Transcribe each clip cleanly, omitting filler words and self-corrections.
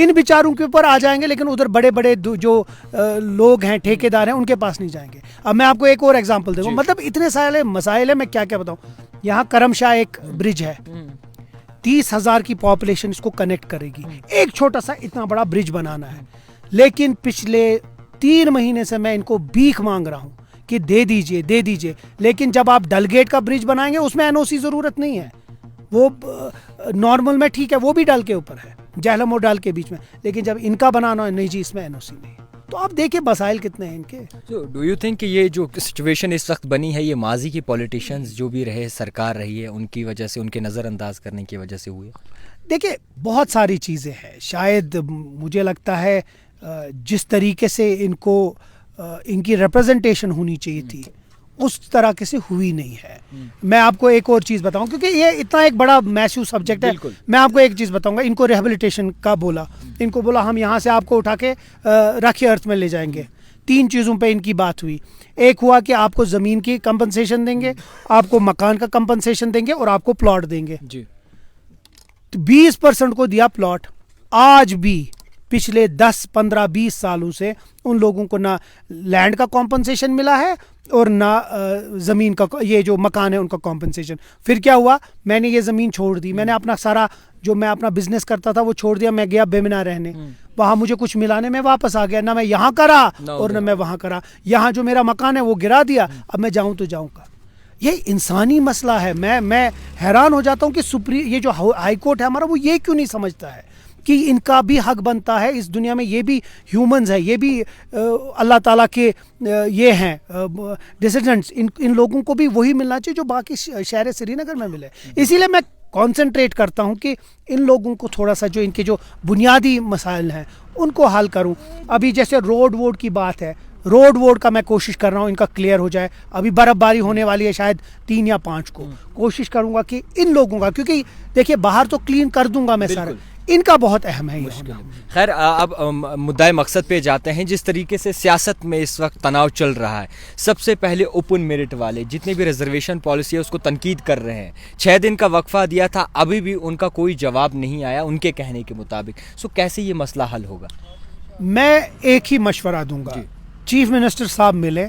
इन बेचारों के ऊपर आ जाएंगे, लेकिन उधर बड़े बड़े जो लोग हैं, ठेकेदार हैं, उनके पास नहीं जाएंगे। अब मैं आपको एक और एग्जांपल दूंगा, मतलब इतने सारे मसाइल है, मैं क्या क्या बताऊं। यहाँ करमशाह एक ब्रिज है, 30,000 की पॉपुलेशन इसको कनेक्ट करेगी, एक छोटा सा इतना बड़ा ब्रिज बनाना है, लेकिन पिछले 3 महीने से मैं इनको भीख मांग रहा हूं कि दे दीजिए दे दीजिए। लेकिन जब आप डलगेट का ब्रिज बनाएंगे उसमें एनओसी जरूरत नहीं है, वो नॉर्मल में ठीक है, वो भी डल के ऊपर है, झेलम और डल के बीच में, लेकिन जब इनका बनाना है, नहीं जी इसमें एनओसी नहीं है। तो आप देखिए मसाइल कितने हैं इनके। तो डू यू थिंक कि ये जो सिचुएशन इस वक्त बनी है, ये माजी की पॉलिटिशियंस जो भी रहे, सरकार रही है, उनकी वजह से, उनके नज़रअंदाज करने की वजह से हुई है? देखिए बहुत सारी चीज़ें हैं, शायद मुझे लगता है जिस तरीके से इनको इनकी रिप्रेजेंटेशन होनी चाहिए थी उस तरह के से हुई नहीं है। मैं आपको एक और चीज़ बताऊं, क्योंकि ये इतना एक बड़ा मैस्यू सब्जेक्ट है, मैं आपको एक चीज़ बताऊंगा। इनको रिहेबिलिटेशन का बोला, इनको बोला हम यहाँ से आपको उठा के राखी अर्थ में ले जाएंगे। 3 चीज़ों पे इनकी बात हुई। एक हुआ कि आपको ज़मीन की कंपनसेशन देंगे, आपको मकान का कंपनसेशन देंगे और आपको प्लॉट देंगे जी। तो 20% को दिया प्लॉट। आज भी पिछले 10, 15, 20 सालों से उन लोगों को ना लैंड का कॉम्पनसेशन मिला है और ना ज़मीन का, ये जो मकान है उनका कॉम्पनसेशन। फिर क्या हुआ, मैंने ये ज़मीन छोड़ दी, मैंने अपना सारा जो मैं अपना बिजनेस करता था वो छोड़ दिया, मैं गया बेमिना रहने, वहाँ मुझे कुछ मिला नहीं, मैं वापस आ गया, ना मैं यहाँ करा और ना मैं वहाँ करा। यहाँ जो मेरा मकान है वो गिरा दिया, अब मैं जाऊँ तो जाऊँ का। ये इंसानी मसला है। मैं हैरान हो जाता हूँ कि ये जो हाई कोर्ट है हमारा, वो ये क्यों नहीं समझता है कि इनका भी हक बनता है इस दुनिया में, ये भी ह्यूमंस है, ये भी अल्लाह ताला के ये हैं डिसिडेंट्स, इन लोगों को भी वही मिलना चाहिए जो बाकी शहर श्रीनगर में मिले। इसीलिए मैं कंसंट्रेट करता हूं कि इन लोगों को थोड़ा सा जो इनके जो बुनियादी मसाइल हैं उनको हल करूं। अभी जैसे रोड की बात है, रोड का मैं कोशिश कर रहा हूँ इनका क्लियर हो जाए। अभी बर्फबारी होने वाली है शायद 3 या 5 को, कोशिश करूंगा कि इन लोगों का, क्योंकि देखिए बाहर तो क्लीन कर दूंगा मैं सारा, इनका बहुत अहम है ये। खैर अब मुद्दाए मकसद पे जाते हैं। जिस तरीके से सियासत में इस वक्त तनाव चल रहा है, सबसे पहले ओपन मेरिट वाले जितने भी रिजर्वेशन पॉलिसी है उसको तनकीद कर रहे हैं। 6 दिन का वक्फा दिया था, अभी भी उनका कोई जवाब नहीं आया उनके कहने के मुताबिक। सो कैसे ये मसला हल होगा? मैं एक ही मशवरा दूंगा, चीफ मिनिस्टर साहब मिले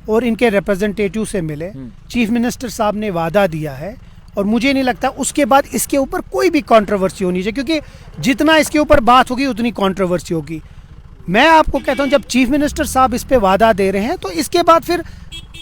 और इनके रिप्रेजेंटेटिव से मिले। चीफ मिनिस्टर साहब ने वादा दिया है और मुझे नहीं लगता उसके बाद इसके ऊपर कोई भी कंट्रोवर्सी होनी चाहिए, क्योंकि जितना इसके ऊपर बात होगी उतनी कंट्रोवर्सी होगी। मैं आपको कहता हूं जब चीफ मिनिस्टर साहब इस पे वादा दे रहे हैं तो इसके बाद फिर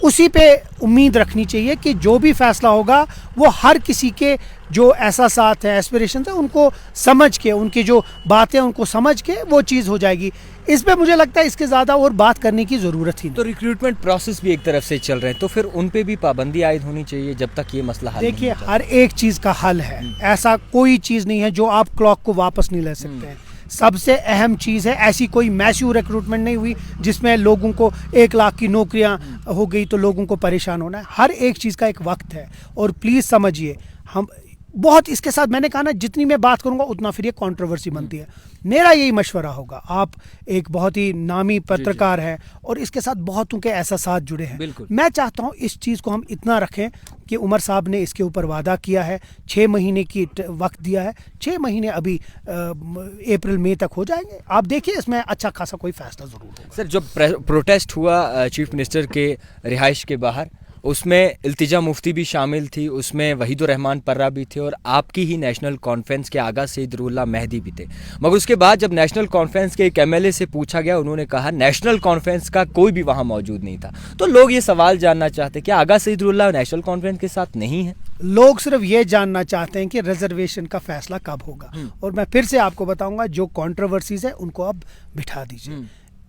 उसी पे उम्मीद रखनी चाहिए कि जो भी फैसला होगा वो हर किसी के जो एहसासात हैं, एस्पिरेशन है, उनको समझ के, उनकी जो बातें उनको समझ के वो चीज़ हो जाएगी। इस पे मुझे लगता है इसके ज़्यादा और बात करने की ज़रूरत ही नहीं। तो रिक्रूटमेंट प्रोसेस भी एक तरफ से चल रहे हैं, तो फिर उन पे भी पाबंदी आयद होनी चाहिए जब तक ये मसला हल। देखिए हर एक चीज़ का हल है, ऐसा कोई चीज़ नहीं है जो आप क्लॉक को वापस नहीं ले सकते हैं। सबसे अहम चीज़ है, ऐसी कोई मैसिव रिक्रूटमेंट नहीं हुई जिसमें लोगों को 1 लाख की नौकरियां हो गई तो लोगों को परेशान होना है। हर एक चीज़ का एक वक्त है और प्लीज़ समझिए, हम बहुत इसके साथ, मैंने कहा ना जितनी मैं बात करूंगा उतना फिर ये कंट्रोवर्सी बनती है। मेरा यही मशवरा होगा, आप एक बहुत ही नामी पत्रकार हैं और इसके साथ बहुतों के एहसास जुड़े हैं। मैं चाहता हूं इस चीज़ को हम इतना रखें कि उमर साहब ने इसके ऊपर वादा किया है, 6 महीने की वक्त दिया है, 6 महीने अभी अप्रैल मई तक हो जाएंगे। आप देखिए इसमें अच्छा खासा कोई फैसला ज़रूर होगा। सर जो प्रोटेस्ट हुआ चीफ मिनिस्टर के रिहाइश के बाहर, उसमें इल्तिजा मुफ्ती भी शामिल थी, उसमें वहीदुर रहमान पर्रा भी थे और आपकी ही नेशनल कॉन्फ्रेंस के आगा सईदुल्लाह मेहदी भी थे। मगर उसके बाद जब नेशनल कॉन्फ्रेंस के एक एमएलए से पूछा गया, उन्होंने कहा नेशनल कॉन्फ्रेंस का कोई भी वहाँ मौजूद नहीं था। तो लोग ये सवाल जानना चाहते हैं क्या आगा सईदुल्लाह नेशनल कॉन्फ्रेंस के साथ नहीं है? लोग सिर्फ ये जानना चाहते हैं कि रिजर्वेशन का फैसला कब होगा। और मैं फिर से आपको बताऊंगा, जो कॉन्ट्रोवर्सीज है उनको अब बिठा दीजिए।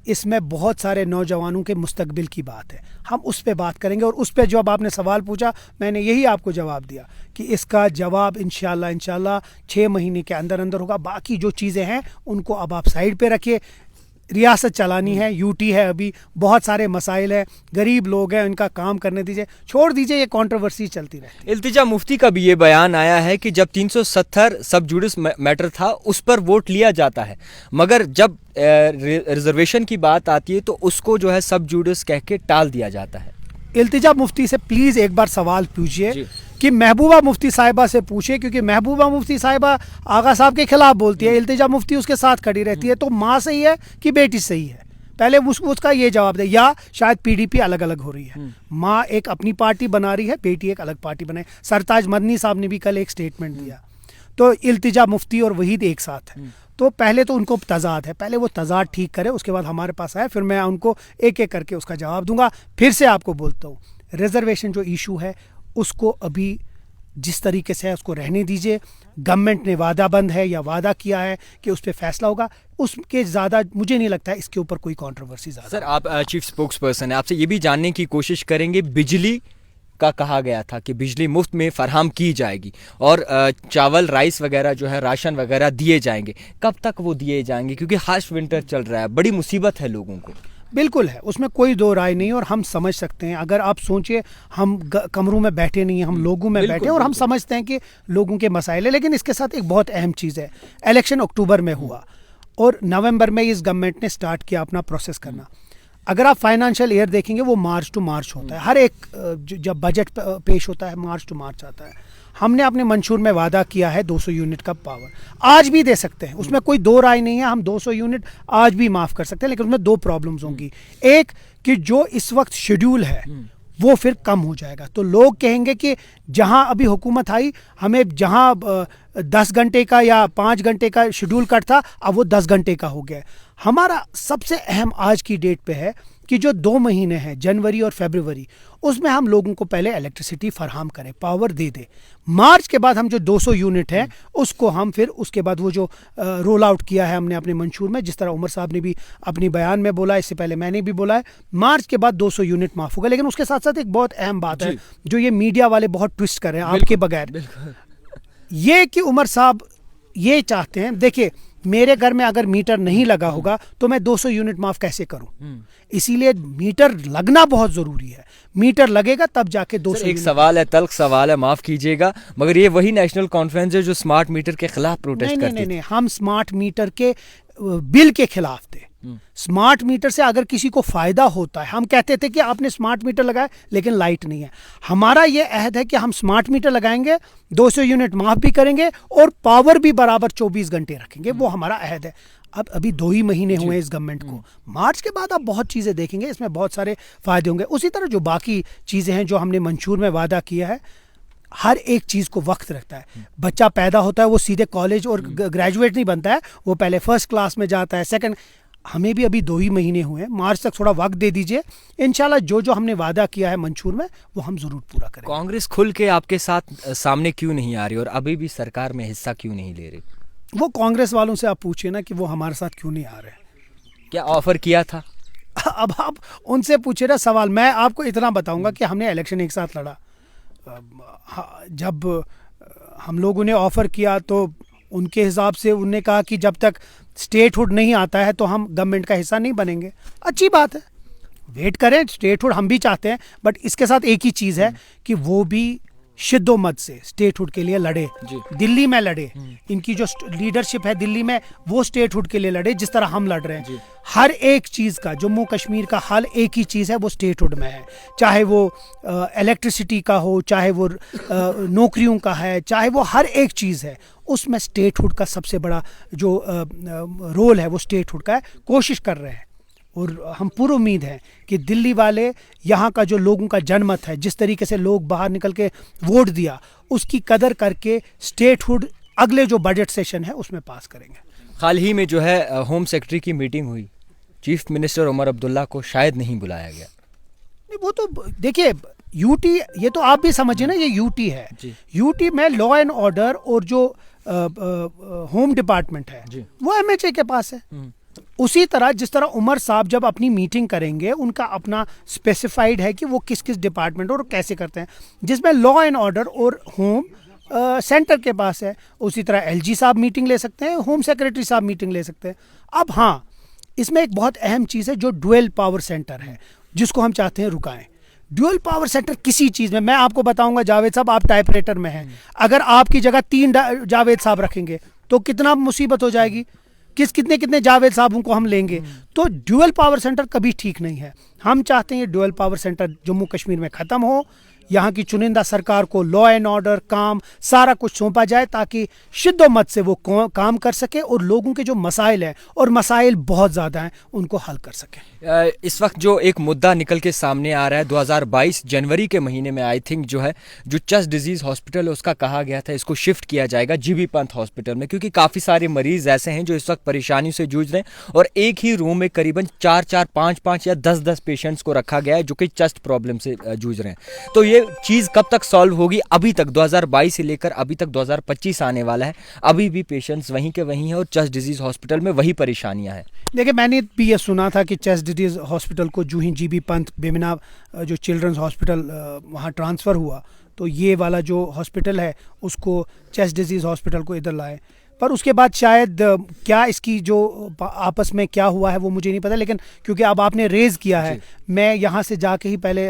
इसमें बहुत सारे नौजवानों के मुस्तकबिल की बात है, हम उस पर बात करेंगे। और उस पर जो अब आपने सवाल पूछा, मैंने यही आपको जवाब दिया कि इसका जवाब इंशाल्लाह 6 महीने के अंदर अंदर होगा। बाकी जो चीज़ें हैं उनको अब आप साइड पे रखिए। रियासत चलानी है, यूटी है, अभी बहुत सारे मसाइल है, गरीब लोग हैं, इनका काम करने दीजिए, छोड़ दीजिए, ये कंट्रोवर्सी चलती रहे। इल्तिजा मुफ्ती का भी ये बयान आया है कि जब 370 सब जुडिस मैटर था उस पर वोट लिया जाता है, मगर जब रिजर्वेशन की बात आती है तो उसको जो है सब जुडिस कह के टाल दिया जाता है। इल्तिजा मुफ्ती से प्लीज़ एक बार सवाल पूछिए कि महबूबा मुफ्ती साहिबा से पूछे, क्योंकि महबूबा मुफ्ती साहिबा आगा साहब के खिलाफ बोलती है, इल्तिजा मुफ्ती उसके साथ खड़ी रहती है, तो माँ सही है कि बेटी सही है? पहले उसका ये जवाब दे, या शायद पीडीपी अलग अलग हो रही है, माँ एक अपनी पार्टी बना रही है, बेटी एक अलग पार्टी बनाए। सरताज मदनी साहब ने भी कल एक स्टेटमेंट दिया, तो इल्तिजा मुफ्ती और वहीद एक साथ है। तो पहले तो उनको तजाद है, पहले वो तजाद ठीक करे, उसके बाद हमारे पास आए, फिर मैं उनको एक एक करके उसका जवाब दूंगा। फिर से आपको बोलता हूँ, रिजर्वेशन जो इशू है उसको अभी जिस तरीके से है उसको रहने दीजिए। गवर्नमेंट ने वादा बंद है या वादा किया है कि उस पर फैसला होगा, उसके ज़्यादा मुझे नहीं लगता है इसके ऊपर कोई कंट्रोवर्सी ज़्यादा। सर, आप चीफ स्पोक्स पर्सन है, आपसे ये भी जानने की कोशिश करेंगे, बिजली का कहा गया था कि बिजली मुफ्त में फराहम की जाएगी और चावल राइस वगैरह जो है राशन वगैरह दिए जाएंगे, कब तक वो दिए जाएंगे? क्योंकि हार्श विंटर चल रहा है, बड़ी मुसीबत है लोगों को। बिल्कुल है, उसमें कोई दो राय नहीं, और हम समझ सकते हैं। अगर आप सोचिए, हम कमरों में बैठे नहीं हैं, हम लोगों में बैठे हैं और हम समझते हैं कि लोगों के मसाइल है। लेकिन इसके साथ एक बहुत अहम चीज़ है, इलेक्शन अक्टूबर में हुआ और नवंबर में इस गवर्नमेंट ने स्टार्ट किया अपना प्रोसेस करना। अगर आप फाइनेंशियल ईयर देखेंगे वो मार्च टू मार्च होता है, हर एक जब बजट पेश होता है मार्च टू मार्च आता है। हमने अपने मंशूर में वादा किया है 200 यूनिट का पावर, आज भी दे सकते हैं, उसमें कोई दो राय नहीं है, हम 200 यूनिट आज भी माफ़ कर सकते हैं। लेकिन उसमें दो प्रॉब्लम्स होंगी, एक कि जो इस वक्त शेड्यूल है वो फिर कम हो जाएगा, तो लोग कहेंगे कि जहां अभी हुकूमत आई हमें जहां 10 घंटे का या 5 घंटे का शेड्यूल कट था, अब वो 10 घंटे का हो गया। हमारा सबसे अहम आज की डेट पे है कि जो 2 महीने हैं जनवरी और फरवरी, उसमें हम लोगों को पहले इलेक्ट्रिसिटी फराहम करें, पावर दे दे। मार्च के बाद हम जो 200 यूनिट है उसको हम फिर उसके बाद वो जो रोल आउट किया है हमने अपने मंशूर में, जिस तरह उमर साहब ने भी अपनी बयान में बोला, इससे पहले मैंने भी बोला है, मार्च के बाद 200 यूनिट माफ होगा। लेकिन उसके साथ साथ एक बहुत अहम बात है जो ये मीडिया वाले बहुत ट्विस्ट कर रहे हैं आपके बगैर, ये कि उमर साहब ये चाहते हैं, देखिए मेरे घर में अगर मीटर नहीं लगा होगा तो मैं 200 यूनिट माफ कैसे करूं, इसीलिए मीटर लगना बहुत जरूरी है। मीटर लगेगा तब जाके 200। एक सवाल है, तल्ख सवाल है, माफ कीजिएगा, मगर ये वही नेशनल कॉन्फ्रेंस है जो स्मार्ट मीटर के खिलाफ प्रोटेस्ट करती है। नहीं, हम स्मार्ट मीटर के बिल के खिलाफ थे। स्मार्ट मीटर से अगर किसी को फायदा होता है, हम कहते थे कि आपने स्मार्ट मीटर लगाया लेकिन लाइट नहीं है, हमारा ये अहद है कि हम स्मार्ट मीटर लगाएंगे, 200 यूनिट माफ भी करेंगे और पावर भी बराबर 24 घंटे रखेंगे, वो हमारा अहद है। अब अभी 2 ही महीने हुए इस गवर्नमेंट को, मार्च के बाद आप बहुत चीज़ें देखेंगे, इसमें बहुत सारे फायदे होंगे। उसी तरह जो बाकी चीज़ें हैं जो हमने मंशूर में वादा किया है, हर एक चीज़ को वक्त लगता है। बच्चा पैदा होता है वो सीधे कॉलेज और ग्रेजुएट नहीं बनता है, वो पहले फर्स्ट क्लास में जाता है, सेकंड। हमें भी अभी 2 ही महीने हुए हैं, मार्च तक थोड़ा वक्त दे दीजिए, इंशाल्लाह जो जो हमने वादा किया है मंशूर में वो हम ज़रूर पूरा करेंगे। कांग्रेस खुल के आपके साथ सामने क्यों नहीं आ रही और अभी भी सरकार में हिस्सा क्यों नहीं ले रही? वो कांग्रेस वालों से आप पूछिए ना कि वो हमारे साथ क्यों नहीं आ रहे। क्या ऑफर किया था? अब आप उनसे पूछे ना सवाल, मैं आपको इतना बताऊंगा कि हमने इलेक्शन एक साथ लड़ा। जब हम लोगों ने ऑफ़र किया तो उनके हिसाब से उन्होंने कहा कि जब तक स्टेटहुड नहीं आता है तो हम गवर्नमेंट का हिस्सा नहीं बनेंगे। अच्छी बात है, वेट करें, स्टेटहुड हम भी चाहते हैं, बट इसके साथ एक ही चीज़ है कि वो भी शिद्दोमत से स्टेटहुड के लिए लड़े, दिल्ली में लड़े। इनकी जो लीडरशिप है दिल्ली में वो स्टेटहुड के लिए लड़े जिस तरह हम लड़ रहे हैं। हर एक चीज़ का, जम्मू कश्मीर का हल एक ही चीज़ है, वो स्टेटहुड में है, चाहे वो इलेक्ट्रिसिटी का हो, चाहे वो नौकरियों का है, चाहे वो हर एक चीज़ है, उसमें स्टेटहुड का सबसे बड़ा जो रोल है वो स्टेटहुड का है। कोशिश कर रहे हैं और हम पूरी उम्मीद है कि दिल्ली वाले, यहाँ का जो लोगों का जनमत है, जिस तरीके से लोग बाहर निकल के वोट दिया, उसकी कदर करके स्टेटहुड अगले जो बजट सेशन है उसमें पास करेंगे। हाल ही में जो है होम सेक्रेटरी की मीटिंग हुई, चीफ मिनिस्टर उमर अब्दुल्ला को शायद नहीं बुलाया गया। नहीं, वो तो देखिए यूटी, ये तो आप भी समझिए ना, ये यूटी है। यूटी में लॉ एंड ऑर्डर और जो होम डिपार्टमेंट है वो एमएचए के पास है। उसी तरह जिस तरह उमर साहब जब अपनी मीटिंग करेंगे, उनका अपना स्पेसिफाइड है कि वो किस किस डिपार्टमेंट और कैसे करते हैं, जिसमें लॉ एंड ऑर्डर और होम सेंटर के पास है। उसी तरह एलजी साहब मीटिंग ले सकते हैं, होम सेक्रेटरी साहब मीटिंग ले सकते हैं। अब हाँ, इसमें एक बहुत अहम चीज़ है जो डुअल पावर सेंटर है, जिसको हम चाहते हैं रुकाएं। ड्यूअल पावर सेंटर किसी चीज़ में, मैं आपको बताऊंगा जावेद साहब, आप टाइपराइटर में हैं, अगर आपकी जगह 3 जावेद साहब रखेंगे तो कितना मुसीबत हो जाएगी, कितने कितने जावेद साहबों को हम लेंगे। तो ड्यूअल पावर सेंटर कभी ठीक नहीं है। हम चाहते हैं ये dual power centre Jammu Kashmir में ख़त्म हो, यहाँ की चुनिंदा सरकार को लॉ एंड ऑर्डर, काम, सारा कुछ सौंपा जाए ताकि शिद्दोमत से वो काम कर सके और लोगों के जो मसाइल हैं, और मसाइल बहुत ज़्यादा हैं, उनको हल कर सकें। इस वक्त जो एक मुद्दा निकल के सामने आ रहा है, 2022 जनवरी के महीने में आई थिंक जो है, जो चेस्ट डिजीज़ हॉस्पिटल है उसका कहा गया था इसको शिफ्ट किया जाएगा जीबी पंत हॉस्पिटल में, क्योंकि काफ़ी सारे मरीज़ ऐसे हैं जो इस वक्त परेशानी से जूझ रहे हैं और एक ही रूम में करीबन 4-4, 5-5 या 10-10 पेशेंट्स को रखा गया है जो कि चेस्ट प्रॉब्लम से जूझ रहे हैं। तो ये चीज़ कब तक सॉल्व होगी? अभी तक 2022 से लेकर अभी तक 2025 आने वाला है, अभी भी पेशेंट्स वहीं के वहीं हैं और चेस्ट डिजीज़ हॉस्पिटल में वही परेशानियाँ हैं। देखिए, मैंने भी ये सुना था कि चेस्ट डिजीज़ हॉस्पिटल को जो ही जीबी पंत बेमिना जो चिल्ड्रंस हॉस्पिटल वहाँ ट्रांसफ़र हुआ, तो ये वाला जो हॉस्पिटल है उसको चेस्ट डिजीज़ हॉस्पिटल को इधर लाए। पर उसके बाद शायद क्या इसकी जो आपस में क्या हुआ है वो मुझे नहीं पता, लेकिन क्योंकि अब आपने रेज़ किया है, मैं यहाँ से जाके ही पहले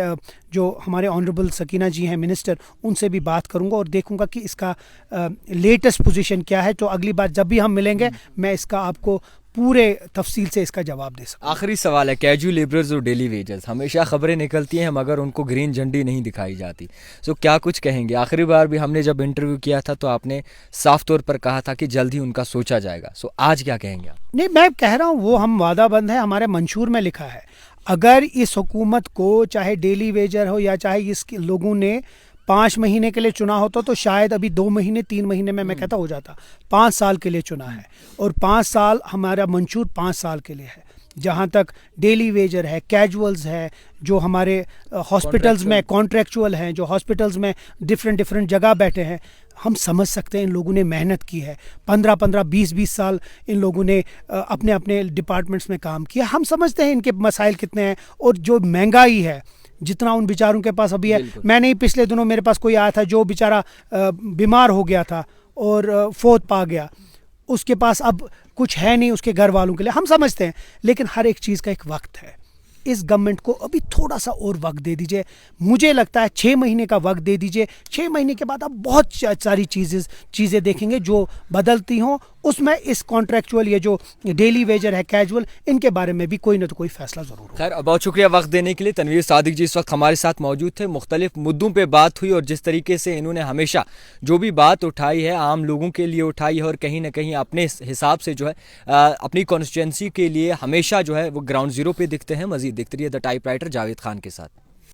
जो हमारे ऑनरेबल सकीना जी हैं मिनिस्टर, उनसे भी बात करूँगा और देखूँगा कि इसका लेटेस्ट पोजीशन क्या है। तो अगली बार जब भी हम मिलेंगे मैं इसका आपको पूरे तफसील से इसका जवाब दे सकता हूँ। आखिरी सवाल है, कैजुअल लेबरर्स और डेली वेजर्स, हमेशा खबरें निकलती हैं मगर उनको ग्रीन झंडी नहीं दिखाई जाती। सो क्या कुछ कहेंगे? आखिरी बार भी हमने जब इंटरव्यू किया था तो आपने साफ तौर पर कहा था कि जल्द ही उनका सोचा जाएगा। सो आज क्या कहेंगे आप? नहीं, मैं कह रहा हूँ वो हम वादाबंद है, हमारे मंशूर में लिखा है। अगर इस हुकूमत को चाहे डेली वेजर हो या चाहे इसके लोगों ने 5 महीने के लिए चुना होता तो शायद अभी 2 महीने 3 महीने में मैं कहता हो जाता। 5 साल के लिए चुना है और 5 साल हमारा मंशूर 5 साल के लिए है। जहाँ तक डेली वेजर है, कैजुअल्स है, जो हमारे हॉस्पिटल्स में कॉन्ट्रेक्चुअल हैं, जो हॉस्पिटल्स में डिफरेंट जगह बैठे हैं, हम समझ सकते हैं इन लोगों ने मेहनत की है। 15-15, 20-20 साल इन लोगों ने अपने अपने डिपार्टमेंट्स में काम किया। हम समझते हैं इनके मसाइल कितने हैं और जो महंगाई है जितना उन बेचारों के पास अभी है। मैंने ही पिछले दिनों मेरे पास कोई आया था जो बेचारा बीमार हो गया था और फोत पा गया, उसके पास अब कुछ है नहीं उसके घर वालों के लिए। हम समझते हैं, लेकिन हर एक चीज़ का एक वक्त है। इस गवर्नमेंट को अभी थोड़ा सा और वक्त दे दीजिए। मुझे लगता है 6 महीने का वक्त दे दीजिए। 6 महीने के बाद आप बहुत सारी चीज़ें देखेंगे जो बदलती हों। उसमें इस कॉन्ट्रेक्चुअल, ये जो डेली वेजर है, कैजुअल, इनके बारे में भी कोई ना तो कोई फैसला ज़रूर हो। खैर, बहुत शुक्रिया वक्त देने के लिए। तनवीर सादिक जी इस वक्त हमारे साथ मौजूद थे। मुख्तलिफ मुद्दों पे बात हुई और जिस तरीके से इन्होंने हमेशा जो भी बात उठाई है आम लोगों के लिए उठाई है और कहीं ना कहीं अपने हिसाब से जो है अपनी कॉन्स्टिट्यूंसी के लिए हमेशा जो है वो ग्राउंड जीरो पे दिखते हैं। मजीद देखते रहिए द टाइपराइटर जावेद खान के साथ।